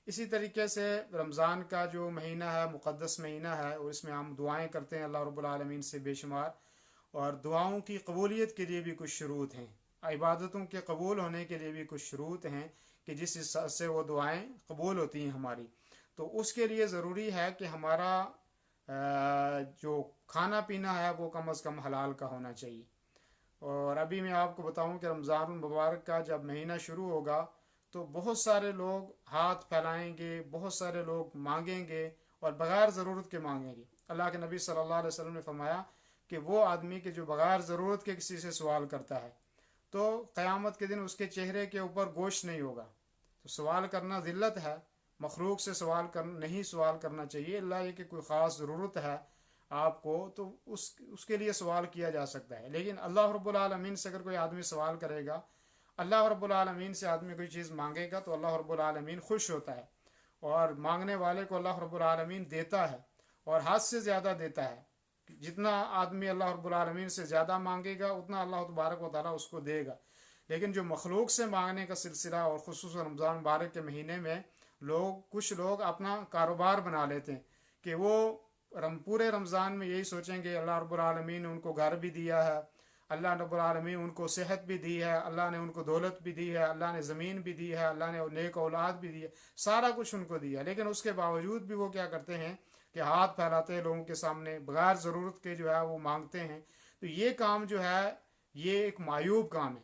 اسی طریقے سے رمضان کا جو مہینہ ہے مقدس مہینہ ہے، اور اس میں ہم دعائیں کرتے ہیں اللہ رب العالمین سے بے شمار، اور دعاؤں کی قبولیت کے لیے بھی کچھ شروط ہیں، عبادتوں کے قبول ہونے کے لیے بھی کچھ شروط ہیں کہ جس حساب سے وہ دعائیں قبول ہوتی ہیں ہماری. تو اس کے لیے ضروری ہے کہ ہمارا جو کھانا پینا ہے وہ کم از کم حلال کا ہونا چاہیے. اور ابھی میں آپ کو بتاؤں کہ رمضان المبارک کا جب مہینہ شروع ہوگا تو بہت سارے لوگ ہاتھ پھیلائیں گے، بہت سارے لوگ مانگیں گے، اور بغیر ضرورت کے مانگیں گے. اللہ کے نبی صلی اللہ علیہ وسلم نے فرمایا کہ وہ آدمی کہ جو بغیر ضرورت کے کسی سے سوال کرتا ہے تو قیامت کے دن اس کے چہرے کے اوپر گوشت نہیں ہوگا. تو سوال کرنا ذلت ہے، مخلوق سے نہیں سوال کرنا چاہیے، اللہ یہ کہ کوئی خاص ضرورت ہے آپ کو تو اس کے لیے سوال کیا جا سکتا ہے. لیکن اللہ رب العالمین سے اگر کوئی آدمی سوال کرے گا، اللہ رب العالمین سے آدمی کوئی چیز مانگے گا تو اللہ رب العالمین خوش ہوتا ہے، اور مانگنے والے کو اللہ رب العالمین دیتا ہے، اور حد سے زیادہ دیتا ہے. جتنا آدمی اللہ رب العالمین سے زیادہ مانگے گا اتنا اللہ تبارک و تعالیٰ اس کو دے گا. لیکن جو مخلوق سے مانگنے کا سلسلہ، اور خصوصاً رمضان مبارک کے مہینے میں کچھ لوگ اپنا کاروبار بنا لیتے ہیں کہ وہ پورے رمضان میں یہی سوچیں گے اللہ رب العالمین نے ان کو گھر بھی دیا ہے، اللہ رب العالمین ان کو صحت بھی دی ہے، اللہ نے ان کو دولت بھی دی ہے، اللہ نے زمین بھی دی ہے، اللہ نے نیک اولاد بھی دی ہے، سارا کچھ ان کو دیا. لیکن اس کے باوجود بھی وہ کیا کرتے ہیں کہ ہاتھ پھیلاتے ہیں لوگوں کے سامنے، بغیر ضرورت کے جو ہے وہ مانگتے ہیں. تو یہ کام جو ہے یہ ایک معیوب کام ہے،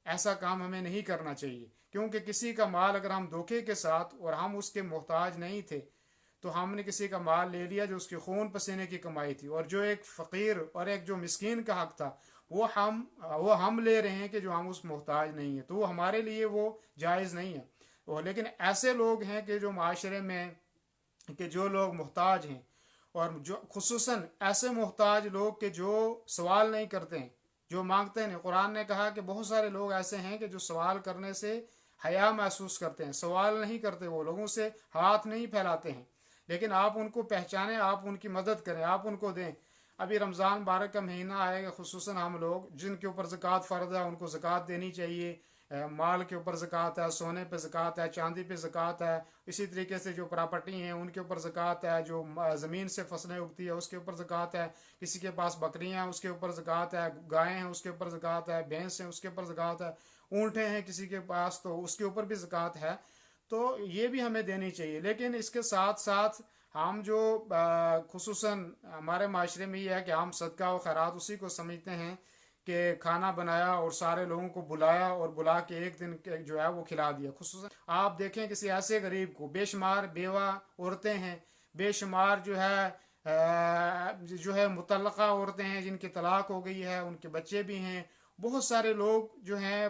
ایسا کام ہمیں نہیں کرنا چاہیے. کیونکہ کسی کا مال اگر ہم دھوکے کے ساتھ، اور ہم اس کے محتاج نہیں تھے، تو ہم نے کسی کا مال لے لیا جو اس کے خون پسینے کی کمائی تھی، اور جو ایک فقیر اور ایک جو مسکین کا حق تھا وہ ہم لے رہے ہیں کہ جو ہم اس محتاج نہیں ہیں، تو وہ ہمارے لیے وہ جائز نہیں ہے. لیکن ایسے لوگ ہیں کہ جو معاشرے میں کہ جو لوگ محتاج ہیں، اور جو خصوصاً ایسے محتاج لوگ کہ جو سوال نہیں کرتے ہیں، جو مانگتے ہیں. قرآن نے کہا کہ بہت سارے لوگ ایسے ہیں کہ جو سوال کرنے سے حیا محسوس کرتے ہیں، سوال نہیں کرتے، وہ لوگوں سے ہاتھ نہیں پھیلاتے ہیں. لیکن آپ ان کو پہچانیں، آپ ان کی مدد کریں، آپ ان کو دیں. ابھی رمضان مبارک کا مہینہ آئے گا، خصوصاً ہم لوگ جن کے اوپر زکوٰۃ فرض ہے ان کو زکوٰۃ دینی چاہیے. مال کے اوپر زکوٰۃ ہے، سونے پہ زکوٰۃ ہے، چاندی پہ زکوٰۃ ہے. اسی طریقے سے جو پراپرٹی ہیں ان کے اوپر زکوٰۃ ہے، جو زمین سے فصلیں اگتی ہے اس کے اوپر زکوٰۃ ہے. کسی کے پاس بکریاں ہیں اس کے اوپر زکوٰۃ ہے، گائے ہیں اس کے اوپر زکوٰۃ ہے، بھینس ہیں اس کے اوپر زکوٰۃ ہے، اونٹیں ہیں کسی کے پاس تو اس کے اوپر بھی زکوٰۃ ہے. تو یہ بھی ہمیں دینی چاہیے. لیکن اس کے ساتھ ساتھ ہم جو خصوصاً ہمارے معاشرے میں یہ ہے کہ ہم صدقہ و خیرات اسی کو سمجھتے ہیں کہ کھانا بنایا اور سارے لوگوں کو بلایا اور بلا کے ایک دن جو ہے وہ کھلا دیا. خصوصاً آپ دیکھیں کسی ایسے غریب کو، بے شمار بیوہ عورتیں ہیں، بے شمار جو ہے مطلقہ عورتیں ہیں جن کی طلاق ہو گئی ہے، ان کے بچے بھی ہیں. بہت سارے لوگ جو ہیں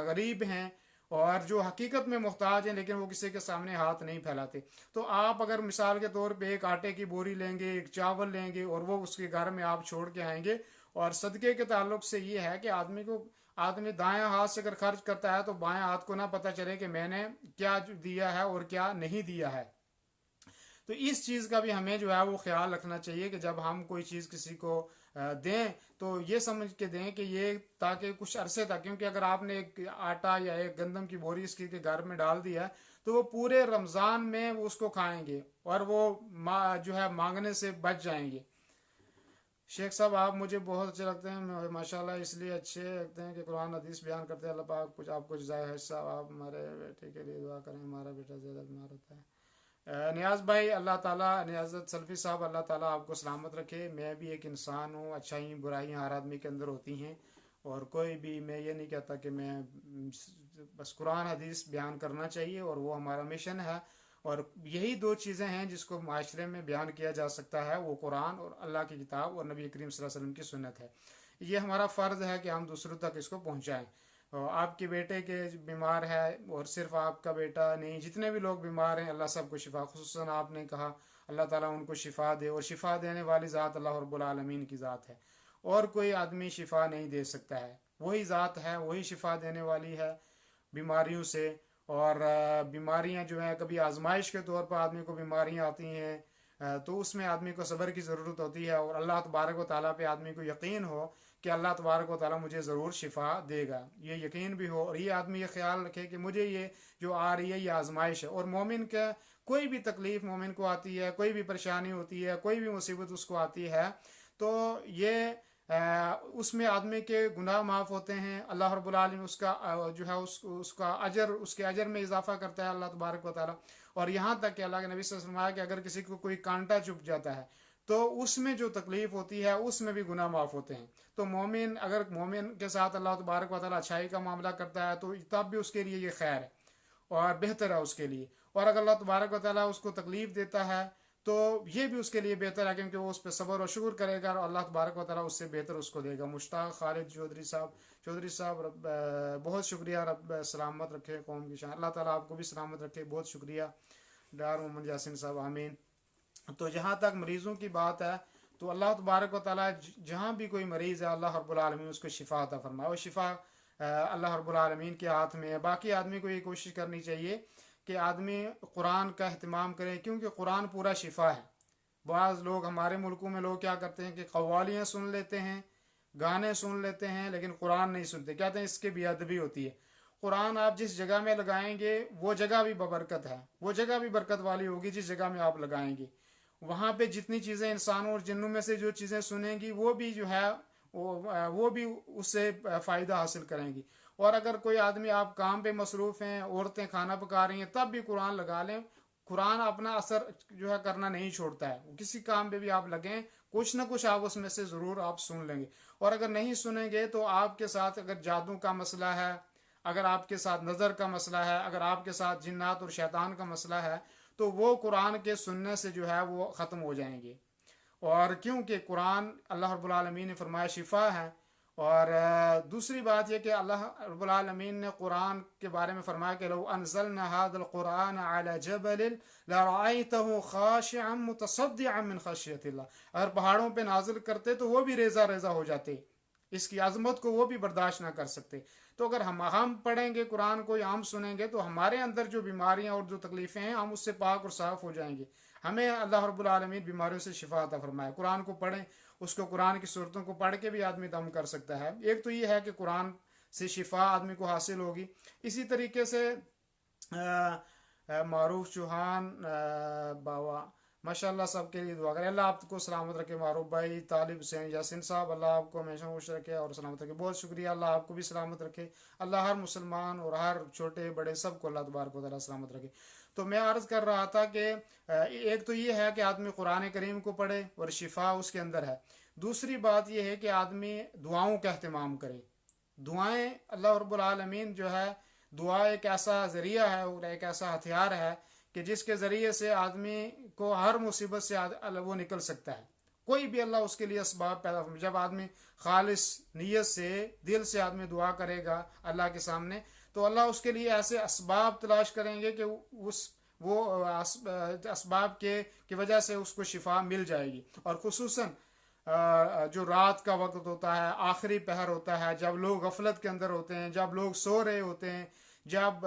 غریب ہیں اور جو حقیقت میں محتاج ہیں، لیکن وہ کسی کے سامنے ہاتھ نہیں پھیلاتے. تو آپ اگر مثال کے طور پہ ایک آٹے کی بوری لیں گے، ایک چاول لیں گے، اور وہ اس کے گھر میں آپ چھوڑ کے آئیں گے. اور صدقے کے تعلق سے یہ ہے کہ آدمی دائیں ہاتھ سے اگر خرچ کرتا ہے تو بائیں ہاتھ کو نہ پتہ چلے کہ میں نے کیا دیا ہے اور کیا نہیں دیا ہے. تو اس چیز کا بھی ہمیں جو ہے وہ خیال رکھنا چاہیے کہ جب ہم کوئی چیز کسی کو دیں تو یہ سمجھ کے دیں کہ یہ تاکہ کچھ عرصے تک، کیونکہ اگر آپ نے ایک آٹا یا ایک گندم کی بوری اس کے گھر میں ڈال دیا تو وہ پورے رمضان میں وہ اس کو کھائیں گے اور وہ جو ہے مانگنے سے بچ جائیں گے. شیخ صاحب آپ مجھے بہت اچھے لگتے ہیں ماشاءاللہ، اس لیے اچھے لگتے ہیں کہ قرآن حدیث بیان کرتے ہیں. اللہ پاک کچھ آپ کو جزائے خیر. صاحب آپ ہمارے بیٹے کے لیے دعا کریں، ہمارا بیٹا زیادہ بیمار ہوتا ہے. نیاز بھائی اللہ تعالیٰ، نیازت سلفی صاحب اللہ تعالیٰ آپ کو سلامت رکھے. میں بھی ایک انسان ہوں، اچھائیں برائیاں ہر آدمی کے اندر ہوتی ہیں، اور کوئی بھی میں یہ نہیں کہتا کہ میں بس قرآن حدیث بیان کرنا چاہیے اور وہ ہمارا مشن ہے. اور یہی دو چیزیں ہیں جس کو معاشرے میں بیان کیا جا سکتا ہے، وہ قرآن اور اللہ کی کتاب اور نبی کریم صلی اللہ علیہ وسلم کی سنت ہے. یہ ہمارا فرض ہے کہ ہم دوسروں تک اس کو پہنچائیں. آپ کے بیٹے کے بیمار ہے، اور صرف آپ کا بیٹا نہیں، جتنے بھی لوگ بیمار ہیں اللہ سب کو شفا، خصوصاً آپ نے کہا اللہ تعالیٰ ان کو شفا دے، اور شفا دینے والی ذات اللہ رب العالمین کی ذات ہے، اور کوئی آدمی شفا نہیں دے سکتا ہے. وہی ذات ہے، وہی شفا دینے والی ہے بیماریوں سے. اور بیماریاں جو ہیں کبھی آزمائش کے طور پر آدمی کو بیماریاں آتی ہیں، تو اس میں آدمی کو صبر کی ضرورت ہوتی ہے، اور اللہ تبارک و تعالیٰ پہ آدمی کو یقین ہو کہ اللہ تبارک و تعالیٰ مجھے ضرور شفا دے گا، یہ یقین بھی ہو، اور یہ آدمی یہ خیال رکھے کہ مجھے یہ جو آ رہی ہے یہ آزمائش ہے۔ اور مومن کا کوئی بھی تکلیف مومن کو آتی ہے، کوئی بھی پریشانی ہوتی ہے، کوئی بھی مصیبت اس کو آتی ہے، تو یہ اس میں آدمی کے گناہ معاف ہوتے ہیں، اللہ رب العالمین اس کا جو ہے اس کا اجر، اس کے اجر میں اضافہ کرتا ہے اللہ تبارک و تعالیٰ۔ اور یہاں تک کہ اللہ کے نبی صلی اللہ علیہ وسلم فرمایا کہ اگر کسی کو کوئی کانٹا چبھ جاتا ہے تو اس میں جو تکلیف ہوتی ہے اس میں بھی گناہ معاف ہوتے ہیں۔ تو مومن، اگر مومن کے ساتھ اللہ تبارک و تعالیٰ اچھائی کا معاملہ کرتا ہے تو تب بھی اس کے لیے یہ خیر ہے اور بہتر ہے اس کے لیے، اور اگر اللہ تبارک و تعالیٰ اس کو تکلیف دیتا ہے تو یہ بھی اس کے لیے بہتر ہے، کیونکہ وہ اس پہ صبر و شکر کرے گا اور اللہ تبارک و تعالیٰ اس سے بہتر اس کو دے گا۔ مشتاق خالد چودھری صاحب بہت شکریہ، رب سلامت رکھے قوم کی شان، اللہ تعالیٰ آپ کو بھی سلامت رکھے، بہت شکریہ۔ ڈار محمد یاسین صاحب آمین۔ تو جہاں تک مریضوں کی بات ہے تو اللہ تبارک و تعالیٰ جہاں بھی کوئی مریض ہے اللہ رب العالمین اس کو شفا عطا فرمائے، اور شفا اللہ رب العالمین کے ہاتھ میں ہے۔ باقی آدمی کو یہ کوشش کرنی چاہیے کہ آدمی قرآن کا اہتمام کرے، کیونکہ قرآن پورا شفا ہے۔ بعض لوگ ہمارے ملکوں میں لوگ کیا کرتے ہیں کہ قوالیاں سن لیتے ہیں، گانے سن لیتے ہیں، لیکن قرآن نہیں سنتے، کہتے ہیں اس کے بے ادبی ہوتی ہے۔ قرآن آپ جس جگہ میں لگائیں گے وہ جگہ بھی ببرکت ہے، وہ جگہ بھی برکت والی ہوگی جس جگہ میں آپ لگائیں گے۔ وہاں پہ جتنی چیزیں انسانوں اور جنوں میں سے جو چیزیں سنیں گی وہ بھی جو ہے وہ بھی اس سے فائدہ حاصل کریں گی۔ اور اگر کوئی آدمی آپ کام پہ مصروف ہیں، عورتیں کھانا پکا رہی ہیں، تب بھی قرآن لگا لیں۔ قرآن اپنا اثر جو ہے کرنا نہیں چھوڑتا ہے، کسی کام پہ بھی آپ لگیں کچھ نہ کچھ آپ اس میں سے ضرور آپ سن لیں گے۔ اور اگر نہیں سنیں گے تو آپ کے ساتھ اگر جادو کا مسئلہ ہے، اگر آپ کے ساتھ نظر کا مسئلہ ہے، اگر آپ کے ساتھ جنات اور شیطان کا مسئلہ ہے، تو وہ قرآن کے سننے سے جو ہے وہ ختم ہو جائیں گے۔ اور کیونکہ قرآن اللہ رب العالمین نے فرمایا شفا ہے۔ اور دوسری بات یہ کہ اللہ رب العالمین نے قرآن کے بارے میں فرمایا کہ لو انزلنا هذا القرآن على جبل لرأيته خاشعا متصدعا من خشیت اللہ، اگر پہاڑوں پہ نازل کرتے تو وہ بھی ریزہ ریزہ ہو جاتے، اس کی عظمت کو وہ بھی برداشت نہ کر سکتے۔ تو اگر ہم پڑھیں گے قرآن کو یا ہم سنیں گے تو ہمارے اندر جو بیماریاں اور جو تکلیفیں ہیں ہم اس سے پاک اور صاف ہو جائیں گے۔ ہمیں اللہ رب العالمین بیماریوں سے شفا عطا فرمائے۔ قرآن کو پڑھیں، اس کو قرآن کی صورتوں کو پڑھ کے بھی آدمی دم کر سکتا ہے۔ ایک تو یہ ہے کہ قرآن سے شفا آدمی کو حاصل ہوگی۔ اسی طریقے سے معروف چوہان باوا ماشاء اللہ سب کے لیے دعا کریں، اللہ آپ کو سلامت رکھے۔ معروف بھائی، طالب حسین یاسین صاحب، اللہ آپ کو ہمیشہ خوش رکھے اور سلامت رکھے، بہت شکریہ، اللہ آپ کو بھی سلامت رکھے۔ اللہ ہر مسلمان اور ہر چھوٹے بڑے سب کو اللہ تبارک و تعالیٰ سلامت رکھے۔ تو میں عرض کر رہا تھا کہ ایک تو یہ ہے کہ آدمی قرآن کریم کو پڑھے اور شفا اس کے اندر ہے۔ دوسری بات یہ ہے کہ آدمی دعاؤں کا اہتمام کرے۔ دعائیں اللہ رب العالمین جو ہے، دعا ایک ایسا ذریعہ ہے اور ایک ایسا ہتھیار ہے کہ جس کے ذریعے سے آدمی کو ہر مصیبت سے وہ نکل سکتا ہے۔ کوئی بھی اللہ اس کے لیے اسباب پیدا فرمائے۔ جب آدمی خالص نیت سے دل سے آدمی دعا کرے گا اللہ کے سامنے تو اللہ اس کے لیے ایسے اسباب تلاش کریں گے کہ وہ اسباب کی وجہ سے اس کو شفا مل جائے گی۔ اور خصوصاً جو رات کا وقت ہوتا ہے، آخری پہر ہوتا ہے، جب لوگ غفلت کے اندر ہوتے ہیں، جب لوگ سو رہے ہوتے ہیں، جب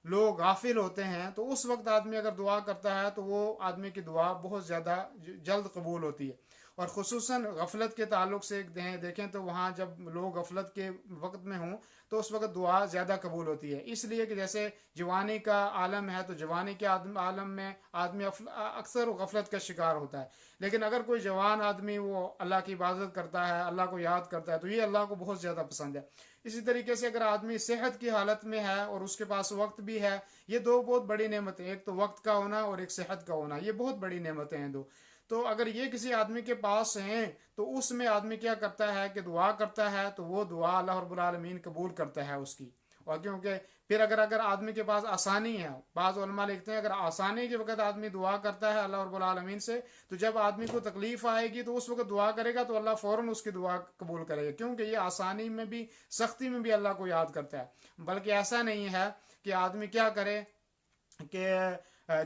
لوگ غافل ہوتے ہیں، تو اس وقت آدمی اگر دعا کرتا ہے تو وہ آدمی کی دعا بہت زیادہ جلد قبول ہوتی ہے۔ اور خصوصاً غفلت کے تعلق سے دیکھیں تو وہاں جب لوگ غفلت کے وقت میں ہوں تو اس وقت دعا زیادہ قبول ہوتی ہے، اس لیے کہ جیسے جوانی کا عالم ہے تو جوانی کے عالم میں آدمی اکثر غفلت کا شکار ہوتا ہے، لیکن اگر کوئی جوان آدمی وہ اللہ کی عبادت کرتا ہے، اللہ کو یاد کرتا ہے تو یہ اللہ کو بہت زیادہ پسند ہے۔ اسی طریقے سے اگر آدمی صحت کی حالت میں ہے اور اس کے پاس وقت بھی ہے، یہ دو بہت بڑی نعمتیں، ایک تو وقت کا ہونا اور ایک صحت کا ہونا، یہ بہت بڑی نعمتیں ہیں دو۔ تو اگر یہ کسی آدمی کے پاس ہیں تو اس میں آدمی کیا کرتا ہے کہ دعا کرتا ہے تو وہ دعا اللہ رب العالمین قبول کرتا ہے اس کی۔ اور کیونکہ پھر اگر آدمی کے پاس آسانی ہے، بعض علماء لکھتے ہیں اگر آسانی کے وقت آدمی دعا کرتا ہے اللہ رب العالمین سے تو جب آدمی کو تکلیف آئے گی تو اس وقت دعا کرے گا تو اللہ فوراً اس کی دعا قبول کرے گا، کیونکہ یہ آسانی میں بھی سختی میں بھی اللہ کو یاد کرتا ہے۔ بلکہ ایسا نہیں ہے کہ آدمی کیا کرے کہ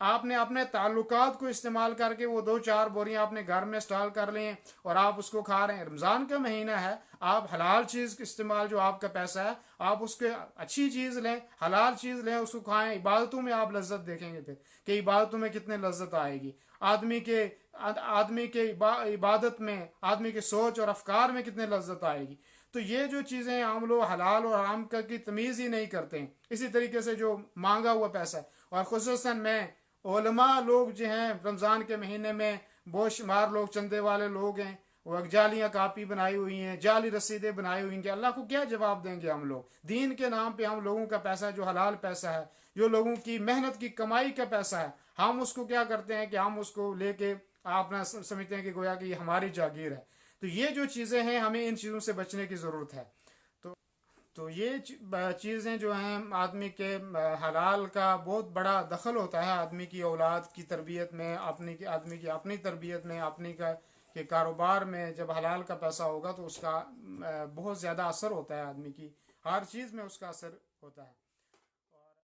آپ نے اپنے تعلقات کو استعمال کر کے وہ 2-4 بوریاں اپنے گھر میں اسٹال کر لیں اور آپ اس کو کھا رہے ہیں. رمضان کا مہینہ ہے, آپ حلال چیز کا استعمال, جو آپ کا پیسہ ہے آپ اس کے اچھی چیز لیں, حلال چیز لیں, اس کو کھائیں. عبادتوں میں آپ لذت دیکھیں گے پھر کہ عبادتوں میں کتنے لذت آئے گی. آدمی کے عبادت میں, آدمی کے سوچ اور افکار میں کتنے لذت آئے گی. تو یہ جو چیزیں عام لوگ حلال اور حرام کی تمیز ہی نہیں کرتے ہیں. اسی طریقے سے جو مانگا ہوا پیسہ ہے, اور خصوصاً میں علماء لوگ جو ہیں رمضان کے مہینے میں بہت شمار لوگ چندے والے لوگ ہیں, وہ جالیاں کاپی بنائی ہوئی ہیں, جعلی رسیدیں بنائی ہوئی ہیں, کہ اللہ کو کیا جواب دیں گے ہم لوگ. دین کے نام پہ ہم لوگوں کا پیسہ جو حلال پیسہ ہے, جو لوگوں کی محنت کی کمائی کا پیسہ ہے, ہم اس کو کیا کرتے ہیں کہ ہم اس کو لے کے اپنا سمجھتے ہیں کہ گویا کہ یہ ہماری جاگیر ہے. تو یہ جو چیزیں ہیں ہمیں ان چیزوں سے بچنے کی ضرورت ہے. تو یہ چیزیں جو ہیں آدمی کے حلال کا بہت بڑا دخل ہوتا ہے آدمی کی اولاد کی تربیت میں, آدمی کی اپنی تربیت میں, اپنی کے کاروبار میں. جب حلال کا پیسہ ہوگا تو اس کا بہت زیادہ اثر ہوتا ہے, آدمی کی ہر چیز میں اس کا اثر ہوتا ہے.